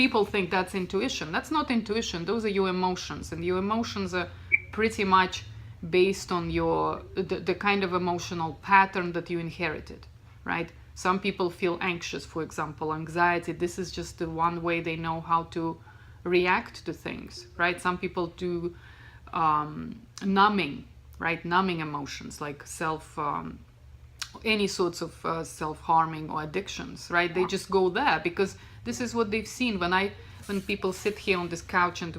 people think that's intuition. That's not intuition. Those are your emotions, and your emotions are pretty much based on the kind of emotional pattern that you inherited, right? Some people feel anxious, for example, anxiety. This is just the one way they know how to react to things, right? Some people do numbing, right? Numbing emotions like any sorts of self-harming or addictions, right? They just go there because this is what they've seen. When people sit here on this couch and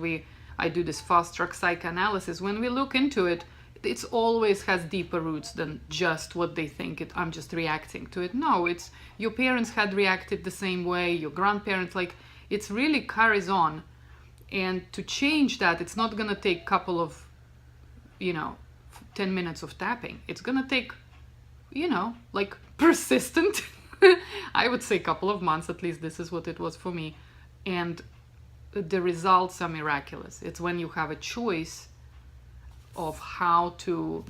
I do this fast track psychoanalysis, when we look into it, it's always has deeper roots than just what they think I'm just reacting to it. No, it's your parents had reacted the same way, your grandparents, like it's really carries on. And to change that, it's not gonna take a couple of 10 minutes of tapping. It's gonna take like persistent I would say a couple of months at least. This is what it was for me, and the results are miraculous. It's when you have a choice of how to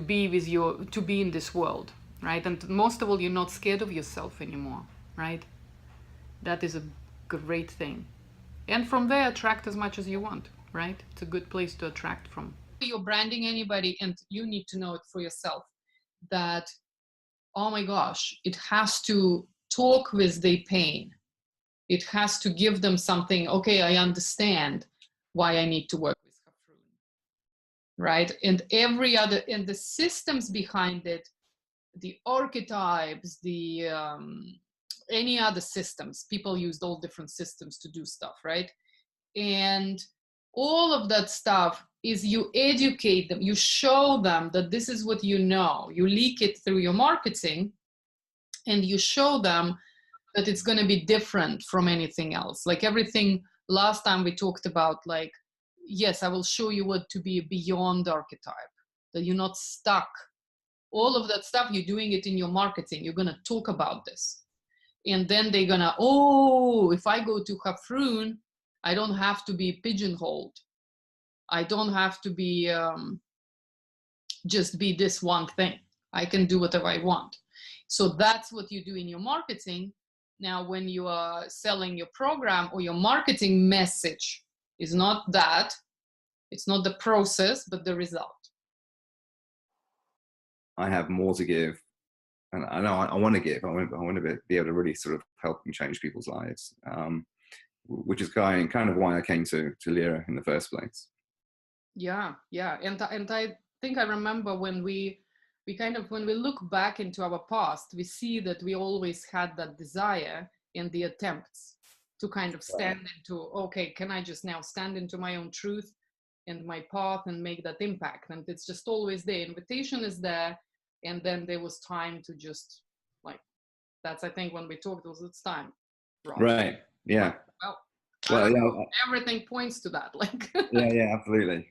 be in this world, right? And most of all, you're not scared of yourself anymore, right? That is a great thing. And from there, attract as much as you want, right? It's a good place to attract from. You're branding anybody, and you need to know it for yourself that, oh my gosh, it has to talk with the pain. It has to give them something. Okay, I understand why I need to work with Hafrun, right? And and the systems behind it, the archetypes, any other systems. People used all different systems to do stuff, right? And all of that stuff is you educate them, you show them that this is what you know. You leak it through your marketing, and you show them that it's going to be different from anything else. Like everything last time we talked about, like, yes, I will show you what to be beyond archetype, that you're not stuck. All of that stuff, you're doing it in your marketing. You're going to talk about this. And then they're going to, oh, if I go to Hafrun, I don't have to be pigeonholed. I don't have to be just be this one thing. I can do whatever I want. So that's what you do in your marketing. Now, when you are selling your program or your marketing message is not that, it's not the process, but the result. I have more to give, and I know I want to give. I want to be able to really sort of help and change people's lives, which is kind of why I came to Lira in the first place. Yeah, and I think I remember when we look back into our past, we see that we always had that desire and the attempts to kind of stand into, okay, can I just now stand into my own truth and my path and make that impact? And it's just always there. Invitation is there. And then there was time to just, like, that's, I think when we talked, it's time. Rob. Right. Yeah. Well, yeah. Everything points to that. Like. Yeah, absolutely.